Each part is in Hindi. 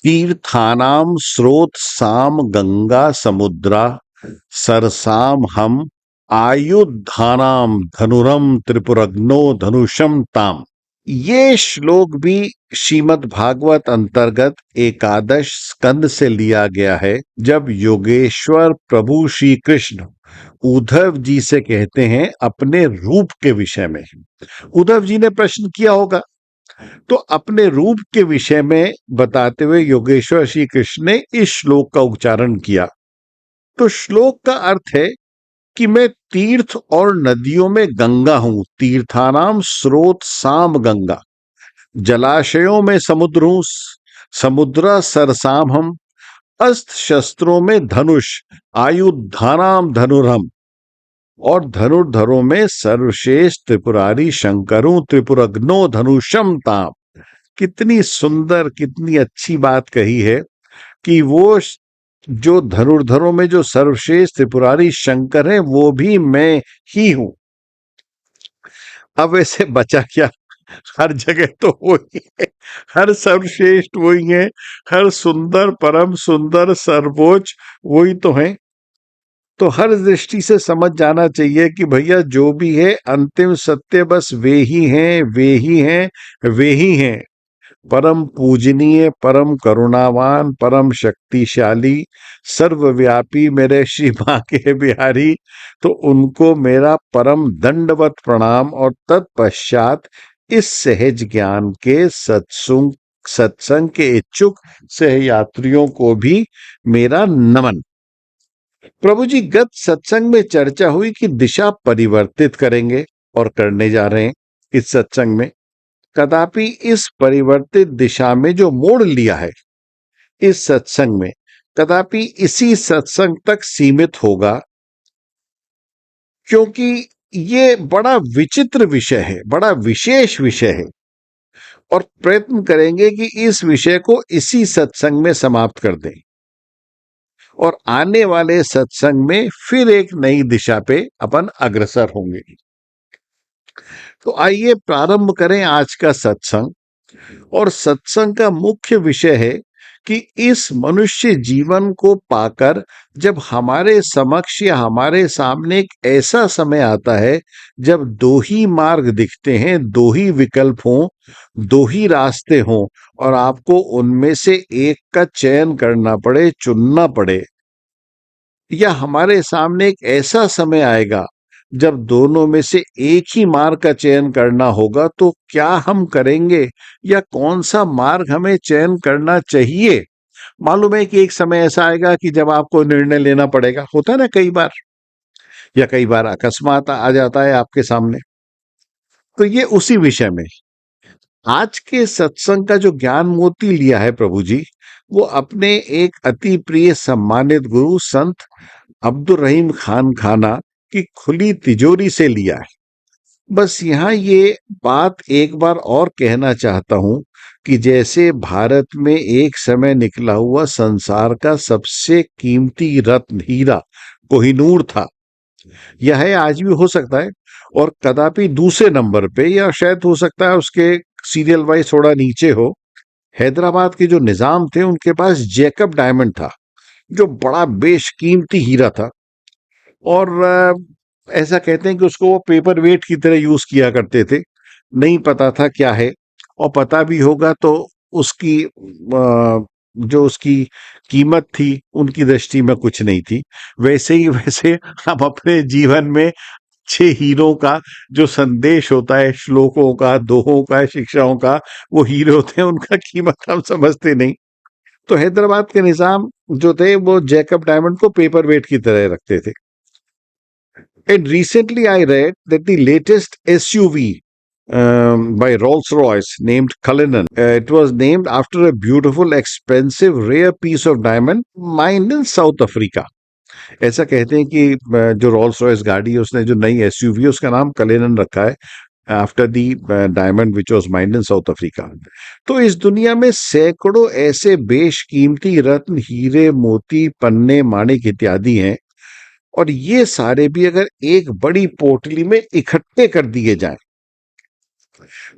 तीर्थानाम स्रोत साम गंगा समुद्रा सरसाम हम आयुधानाम धनुरम त्रिपुरग्नो धनुषम ताम। ये श्लोक भी श्रीमद् भागवत अंतर्गत एकादश स्कंद से लिया गया है, जब योगेश्वर प्रभु श्री कृष्ण उद्धव जी से कहते हैं अपने रूप के विषय में। उद्धव जी ने प्रश्न किया होगा, तो अपने रूप के विषय में बताते हुए योगेश्वर श्री कृष्ण ने इस श्लोक का उच्चारण किया। तो श्लोक का अर्थ है कि मैं तीर्थ और नदियों में गंगा हूं, तीर्थानाम स्रोत साम गंगा, जलाशयों में समुद्र हूं, समुद्रा सरसाम हम, अस्त्र शस्त्रों में धनुष, आयुधानाम धनुरहम, और धनुर्धरों में सर्वश्रेष्ठ त्रिपुरारी शंकर हूं, त्रिपुरग्नो धनुषम ताम। कितनी सुंदर, कितनी अच्छी बात कही है कि वो जो धनुर्धरों में जो सर्वश्रेष्ठ त्रिपुरारी शंकर है वो भी मैं ही हूं। अब ऐसे बचा क्या? हर जगह तो वही है, हर सर्वश्रेष्ठ वही है, हर सुंदर, परम सुंदर, सर्वोच्च वही तो है। तो हर दृष्टि से समझ जाना चाहिए कि भैया जो भी है अंतिम सत्य बस वे ही हैं, वे ही हैं, वे ही हैं। परम पूजनीय, परम करुणावान, परम शक्तिशाली, सर्वव्यापी मेरे श्री बांके बिहारी, तो उनको मेरा परम दंडवत प्रणाम। और तत्पश्चात इस सहज ज्ञान के सत्संग के इच्छुक सहयात्रियों को भी मेरा नमन। प्रभु जी, गत सत्संग में चर्चा हुई कि दिशा परिवर्तित करेंगे और करने जा रहे हैं इस सत्संग में। कदापि इस परिवर्तित दिशा में जो मोड़ लिया है इस सत्संग में, कदापि इसी सत्संग तक सीमित होगा, क्योंकि ये बड़ा विचित्र विषय है, बड़ा विशेष विषय है, और प्रयत्न करेंगे कि इस विषय को इसी सत्संग में समाप्त कर दें और आने वाले सत्संग में फिर एक नई दिशा पे अपन अग्रसर होंगे। तो आइए प्रारंभ करें आज का सत्संग। और सत्संग का मुख्य विषय है कि इस मनुष्य जीवन को पाकर जब हमारे समक्ष या हमारे सामने एक ऐसा समय आता है जब दो ही मार्ग दिखते हैं, दो ही विकल्प हों, दो ही रास्ते हों, और आपको उनमें से एक का चयन करना पड़े, चुनना पड़े, या हमारे सामने एक ऐसा समय आएगा जब दोनों में से एक ही मार्ग का चयन करना होगा, तो क्या हम करेंगे या कौन सा मार्ग हमें चयन करना चाहिए? मालूम है कि एक समय ऐसा आएगा कि जब आपको निर्णय लेना पड़ेगा, होता है ना कई बार, या कई बार अकस्मात आ जाता है आपके सामने। तो ये उसी विषय में आज के सत्संग का जो ज्ञान मोती लिया है प्रभु जी, वो अपने एक अति प्रिय सम्मानित गुरु संत अब्दुल रहीम खान खाना की खुली तिजोरी से लिया है। बस यहाँ ये बात एक बार और कहना चाहता हूं कि जैसे भारत में एक समय निकला हुआ संसार का सबसे कीमती रत्न हीरा कोहिनूर था, यह है, आज भी हो सकता है, और कदापि दूसरे नंबर पे, या शायद हो सकता है उसके सीरियल वाइज थोड़ा नीचे हो, हैदराबाद के जो निजाम थे उनके पास जैकब डायमंड था, जो बड़ा बेशकीमती हीरा था। और ऐसा कहते हैं कि उसको वो पेपर वेट की तरह यूज किया करते थे। नहीं पता था क्या है, और पता भी होगा तो उसकी जो उसकी कीमत थी उनकी दृष्टि में कुछ नहीं थी। वैसे ही वैसे हम अपने जीवन में अच्छे हीरों का जो संदेश होता है, श्लोकों का, दोहों का, शिक्षाओं का, वो हीरो होते हैं, उनका कीमत हम समझते नहीं। तो हैदराबाद के निजाम जो थे वो जैकब डायमंड को पेपर वेट की तरह रखते थे। And recently I read that the latest SUV by Rolls-Royce named Cullinan, it was named after a beautiful, expensive, rare piece of diamond mined in South Africa. ऐसा कहते हैं कि जो रोल्स रॉयस गाड़ी है उसने जो नई एसयूवी है उसका नाम कलेनन रखा है after the diamond which was mind in south Africa. तो इस दुनिया में सैकड़ों ऐसे बेशकीमती रत्न, हीरे, मोती, पन्ने, माणिक इत्यादि हैं, और ये सारे भी अगर एक बड़ी पोटली में इकट्ठे कर दिए जाएं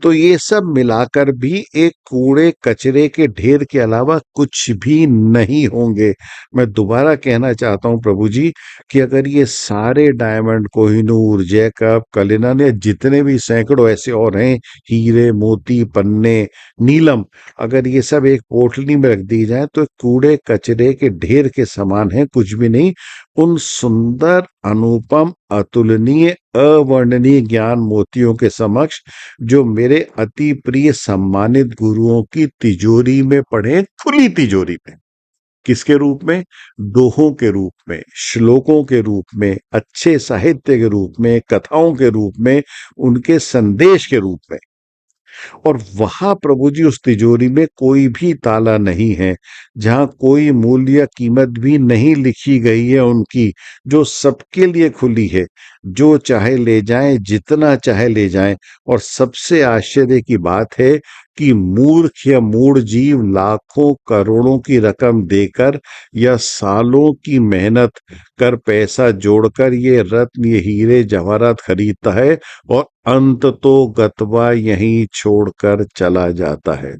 तो ये सब मिलाकर भी एक कूड़े कचरे के ढेर के अलावा कुछ भी नहीं होंगे। मैं दोबारा कहना चाहता हूं प्रभु जी कि अगर ये सारे डायमंड, कोहिनूर, जैकब, कलिनन या जितने भी सैकड़ों ऐसे और हैं, हीरे, मोती, पन्ने, नीलम, अगर ये सब एक पोटली में रख दी जाए तो कूड़े कचरे के ढेर के समान है, कुछ भी नहीं। उन सुंदर, अनुपम, अतुलनीय, अवर्णनीय ज्ञान मोतियों के समक्ष जो मेरे अति प्रिय सम्मानित गुरुओं की तिजोरी में पड़े, खुली तिजोरी में। किसके रूप में? दोहों के रूप में, श्लोकों के रूप में, अच्छे साहित्य के रूप में, कथाओं के रूप में, उनके संदेश के रूप में। और वहां प्रभु जी उस तिजोरी में कोई भी ताला नहीं है, जहां कोई मूल्य या कीमत भी नहीं लिखी गई है उनकी, जो सबके लिए खुली है, जो चाहे ले जाएं, जितना चाहे ले जाएं। और सबसे आश्चर्य की बात है कि मूर्ख या मूढ़ जीव लाखों करोड़ों की रकम देकर या सालों की मेहनत कर पैसा जोड़कर ये रत्न, ये हीरे जवाहरात खरीदता है और अंत तो गतवा यहीं छोड़कर चला जाता है।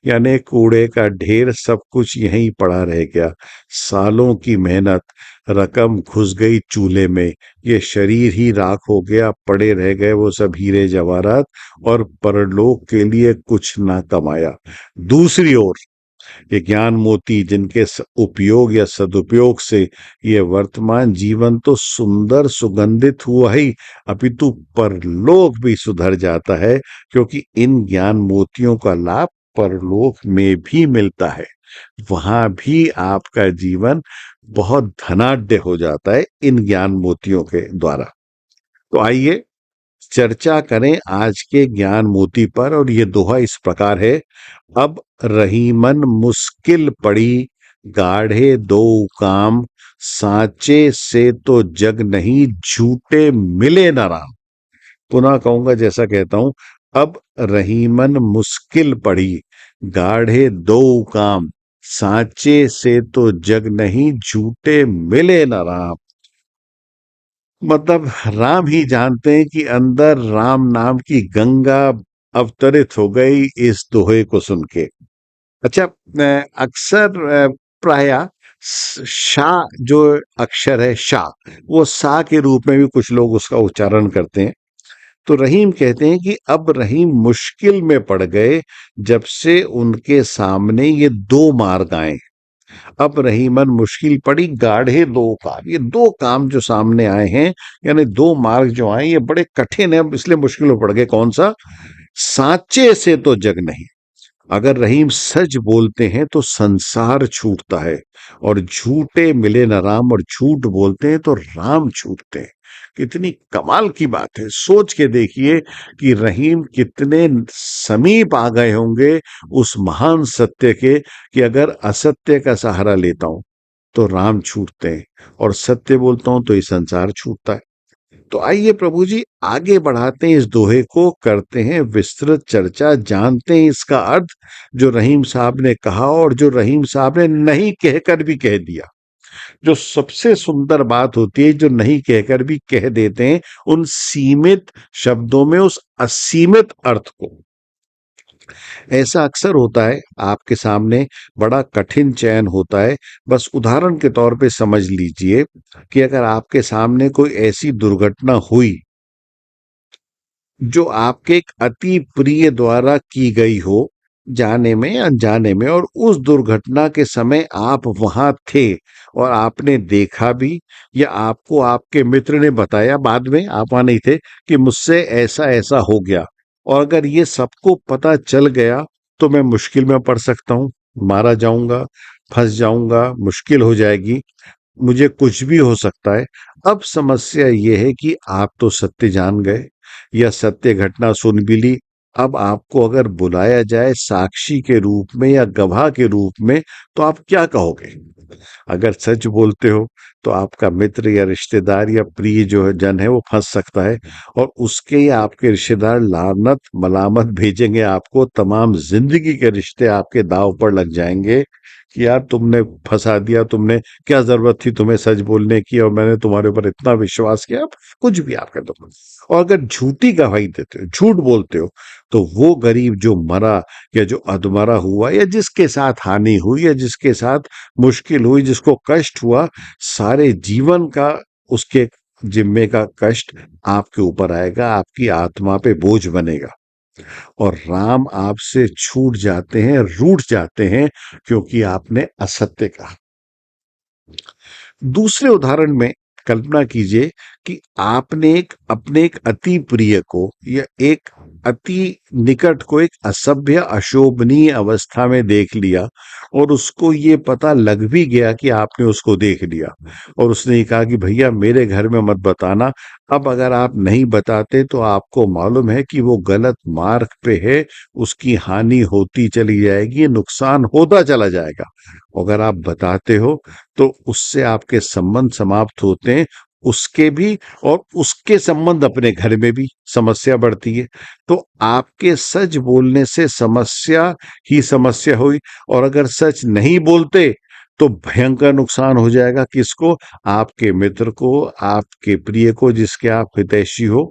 यानी कूड़े का ढेर, सब कुछ यहीं पड़ा रह गया। सालों की मेहनत, रकम घुस गई चूल्हे में, ये शरीर ही राख हो गया, पड़े रह गए वो सब हीरे जवाहरात, और परलोक के लिए कुछ ना कमाया। दूसरी ओर ये ज्ञान मोती, जिनके उपयोग या सदुपयोग से ये वर्तमान जीवन तो सुंदर सुगंधित हुआ ही, अपितु परलोक भी सुधर जाता है, क्योंकि इन ज्ञान मोतियों का लाभ परलोक में भी मिलता है। वहां भी आपका जीवन बहुत धनाढ्य हो जाता है इन ज्ञान मोतियों के द्वारा। तो आइए चर्चा करें आज के ज्ञान मोती पर, और ये दोहा इस प्रकार है। अब रहीमन मुश्किल पड़ी, गाढ़े दो काम, साचे से तो जग नहीं, झूठे मिले न राम। पुनः कहूंगा, जैसा कहता हूं, अब रहीमन मुश्किल पड़ी, गाढ़े दो काम, साचे से तो जग नहीं, झूठे मिले न राम। मतलब राम ही जानते हैं कि अंदर राम नाम की गंगा अवतरित हो गई इस दोहे को सुन के। अच्छा, अक्सर प्राय शा जो अक्षर है, शा, वो सा के रूप में भी कुछ लोग उसका उच्चारण करते हैं। तो रहीम कहते हैं कि अब रहीम मुश्किल में पड़ गए जब से उनके सामने ये दो मार्ग आए। अब रहीमन मुश्किल पड़ी, गाढ़े दो काम, ये दो काम जो सामने आए हैं, यानी दो मार्ग जो आए, ये बड़े कठिन है, इसलिए मुश्किल में पड़ गए। कौन सा? साचे से तो जग नहीं। अगर रहीम सच बोलते हैं तो संसार छूटता है, और झूठे मिले न राम, और झूठ बोलते हैं तो राम छूटते हैं। कितनी कमाल की बात है! सोच के देखिए कि रहीम कितने समीप आ गए होंगे उस महान सत्य के, कि अगर असत्य का सहारा लेता हूं तो राम छूटते हैं, और सत्य बोलता हूं तो ये संसार छूटता है। तो आइए प्रभु जी आगे बढ़ाते हैं, इस दोहे को करते हैं विस्तृत चर्चा, जानते हैं इसका अर्थ, जो रहीम साहब ने कहा और जो रहीम साहब ने नहीं कहकर भी कह दिया। जो सबसे सुंदर बात होती है, जो नहीं कहकर भी कह देते हैं उन सीमित शब्दों में उस असीमित अर्थ को। ऐसा अक्सर होता है, आपके सामने बड़ा कठिन चयन होता है। बस उदाहरण के तौर पे समझ लीजिए कि अगर आपके सामने कोई ऐसी दुर्घटना हुई जो आपके एक अति प्रिय द्वारा की गई हो, जाने में या अनजाने में, और उस दुर्घटना के समय आप वहां थे और आपने देखा भी, या आपको आपके मित्र ने बताया बाद में, आप वहां नहीं थे, कि मुझसे ऐसा ऐसा हो गया, और अगर ये सबको पता चल गया तो मैं मुश्किल में पड़ सकता हूं, मारा जाऊंगा, फंस जाऊंगा, मुश्किल हो जाएगी, मुझे कुछ भी हो सकता है। अब समस्या यह है कि आप तो सत्य जान गए या सत्य घटना सुन भी ली। अब आपको अगर बुलाया जाए साक्षी के रूप में या गवाह के रूप में, तो आप क्या कहोगे? अगर सच बोलते हो तो आपका मित्र या रिश्तेदार या प्रिय जो है जन है, वो फंस सकता है, और उसके या आपके रिश्तेदार लानत मलामत भेजेंगे आपको, तमाम जिंदगी के रिश्ते आपके दांव पर लग जाएंगे कि यार तुमने फंसा दिया, तुमने क्या जरूरत थी तुम्हें सच बोलने की, और मैंने तुम्हारे ऊपर इतना विश्वास किया। कुछ भी आप कर दो। और अगर झूठी गवाही देते हो, झूठ बोलते हो, तो वो गरीब जो मरा या जो अधमरा हुआ या जिसके साथ हानि हुई या जिसके साथ मुश्किल हुई, जिसको कष्ट हुआ, सारे जीवन का उसके जिम्मे का कष्ट आपके ऊपर आएगा, आपकी आत्मा पे बोझ बनेगा। और राम आपसे छूट जाते हैं, रूठ जाते हैं, क्योंकि आपने असत्य कहा। दूसरे उदाहरण में कल्पना कीजिए कि आपने अपने एक अति प्रिय को या एक अति निकट को एक असभ्य अशोभनीय अवस्था में देख लिया, और उसको ये पता लग भी गया कि आपने उसको देख लिया, और उसने कहा कि भैया मेरे घर में मत बताना। अब अगर आप नहीं बताते तो आपको मालूम है कि वो गलत मार्ग पे है, उसकी हानि होती चली जाएगी, नुकसान होता चला जाएगा। अगर आप बताते हो तो उससे आपके संबंध समाप्त होते हैं, उसके भी, और उसके संबंध अपने घर में भी समस्या बढ़ती है। तो आपके सच बोलने से समस्या ही समस्या हुई, और अगर सच नहीं बोलते तो भयंकर नुकसान हो जाएगा। किसको? आपके मित्र को, आपके प्रिय को, जिसके आप हितैषी हो,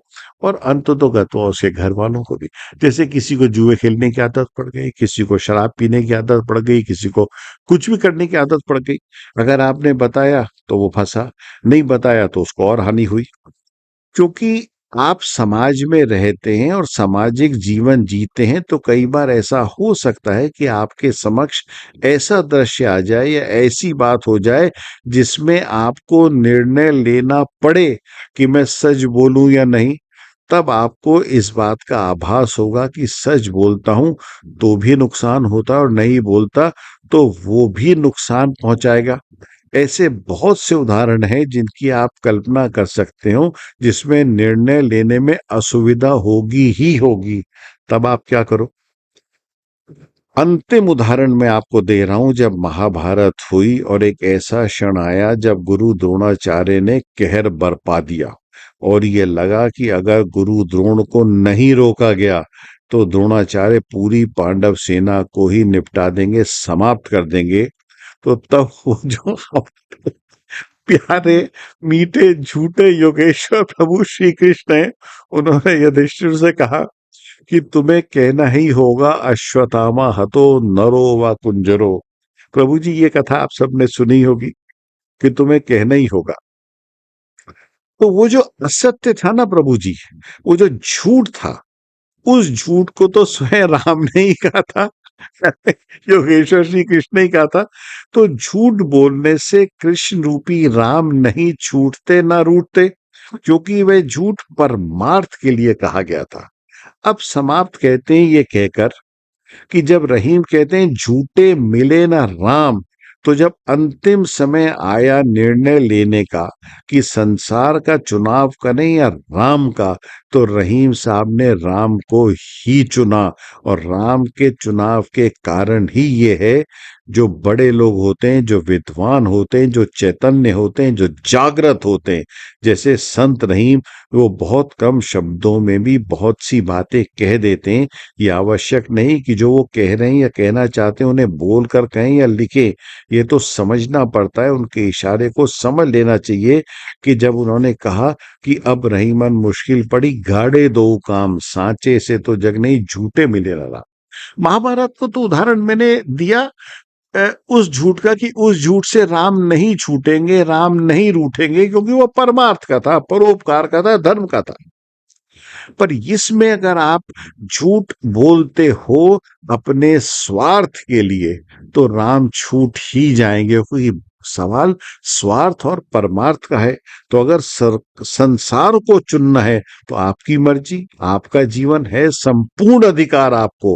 और अंततोगत्वा उसके घर वालों को भी। जैसे किसी को जुए खेलने की आदत पड़ गई, किसी को शराब पीने की आदत पड़ गई, किसी को कुछ भी करने की आदत पड़ गई। अगर आपने बताया तो वो फंसा, नहीं बताया तो उसको और हानि हुई। क्योंकि आप समाज में रहते हैं और सामाजिक जीवन जीते हैं, तो कई बार ऐसा हो सकता है कि आपके समक्ष ऐसा दृश्य आ जाए या ऐसी बात हो जाए जिसमें आपको निर्णय लेना पड़े कि मैं सच बोलूं या नहीं। तब आपको इस बात का आभास होगा कि सच बोलता हूं तो भी नुकसान होता है, और नहीं बोलता तो वो भी नुकसान पहुंचाएगा। ऐसे बहुत से उदाहरण हैं जिनकी आप कल्पना कर सकते हो, जिसमें निर्णय लेने में असुविधा होगी ही होगी। तब आप क्या करो? अंतिम उदाहरण मैं आपको दे रहा हूं, जब महाभारत हुई और एक ऐसा क्षण आया जब गुरु द्रोणाचार्य ने कहर बरपा दिया, और ये लगा कि अगर गुरु द्रोण को नहीं रोका गया तो द्रोणाचार्य पूरी पांडव सेना को ही निपटा देंगे, समाप्त कर देंगे। तो तब वो जो प्यारे मीठे झूठे योगेश्वर प्रभु श्री कृष्ण हैं, उन्होंने युधिष्ठिर से कहा कि तुम्हें कहना ही होगा, अश्वत्थामा हतो नरो व कुंजरो। प्रभु जी, ये कथा आप सबने सुनी होगी कि तुम्हें कहना ही होगा। तो वो जो असत्य था ना प्रभु जी, वो जो झूठ था, उस झूठ को तो स्वयं राम ने ही कहा था, योगेश्वर श्री कृष्ण ने ही कहा था। तो झूठ बोलने से कृष्ण रूपी राम नहीं छूटते ना रूठते, क्योंकि वह झूठ परमार्थ के लिए कहा गया था। अब समाप्त कहते हैं ये कहकर कि जब रहीम कहते हैं झूठे मिले ना राम, तो जब अंतिम समय आया निर्णय लेने का कि संसार का चुनाव करें या राम का, तो रहीम साहब ने राम को ही चुना। और राम के चुनाव के कारण ही ये है, जो बड़े लोग होते हैं, जो विद्वान होते हैं, जो चैतन्य होते हैं, जो जागृत होते हैं, जैसे संत रहीम, वो बहुत कम शब्दों में भी बहुत सी बातें कह देते हैं। ये आवश्यक नहीं कि जो वो कह रहे हैं या कहना चाहते हैं उन्हें बोल कर कहें या लिखें, ये तो समझना पड़ता है, उनके इशारे को समझ लेना चाहिए। कि जब उन्होंने कहा कि अब रहीमन मुश्किल पड़ी, गाड़े दो काम सांचे से तो जग नहीं, झूठे मिले रहा। महाभारत को तो उदाहरण मैंने दिया उस झूठ का, कि उस झूठ से राम नहीं छूटेंगे, राम नहीं रूठेंगे, क्योंकि वो परमार्थ का था, परोपकार का था, धर्म का था। पर इसमें अगर आप झूठ बोलते हो अपने स्वार्थ के लिए, तो राम छूट ही जाएंगे, क्योंकि सवाल स्वार्थ और परमार्थ का है। तो अगर संसार को चुनना है तो आपकी मर्जी, आपका जीवन है, संपूर्ण अधिकार आपको,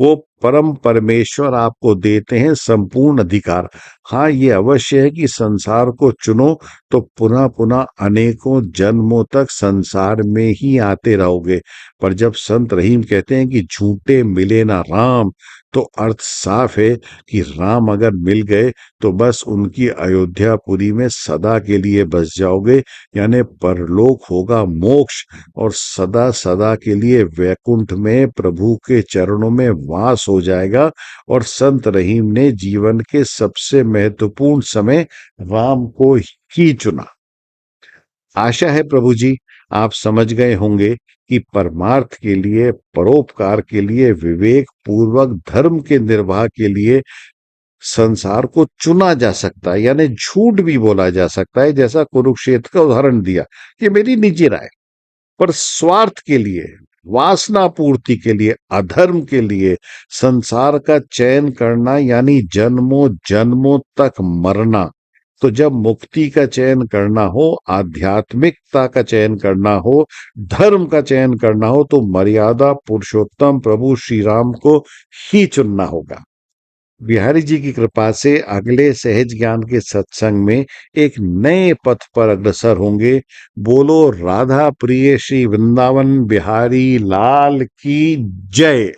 वो परम परमेश्वर आपको देते हैं संपूर्ण अधिकार। हाँ, ये अवश्य है कि संसार को चुनो तो पुनः पुनः अनेकों जन्मों तक संसार में ही आते रहोगे। पर जब संत रहीम कहते हैं कि झूठे मिले ना राम, तो अर्थ साफ है कि राम अगर मिल गए तो बस उनकी अयोध्यापुरी में सदा के लिए बस जाओगे, यानी परलोक होगा मोक्ष, और सदा सदा के लिए वैकुंठ में प्रभु के चरणों में वास हो जाएगा। और संत रहीम ने जीवन के सबसे महत्वपूर्ण समय राम को ही चुना। आशा है प्रभु जी आप समझ गए होंगे कि परमार्थ के लिए, परोपकार के लिए, विवेक पूर्वक धर्म के निर्वाह के लिए संसार को चुना जा सकता है, यानी झूठ भी बोला जा सकता है, जैसा कुरुक्षेत्र का उदाहरण दिया। ये मेरी निजी राय। पर स्वार्थ के लिए, वासना पूर्ति के लिए, अधर्म के लिए संसार का चयन करना यानी जन्मों जन्मों तक मरना। तो जब मुक्ति का चयन करना हो, आध्यात्मिकता का चयन करना हो, धर्म का चयन करना हो, तो मर्यादा पुरुषोत्तम प्रभु श्री राम को ही चुनना होगा। बिहारी जी की कृपा से अगले सहज ज्ञान के सत्संग में एक नए पथ पर अग्रसर होंगे। बोलो राधा प्रिय श्री वृंदावन बिहारी लाल की जय।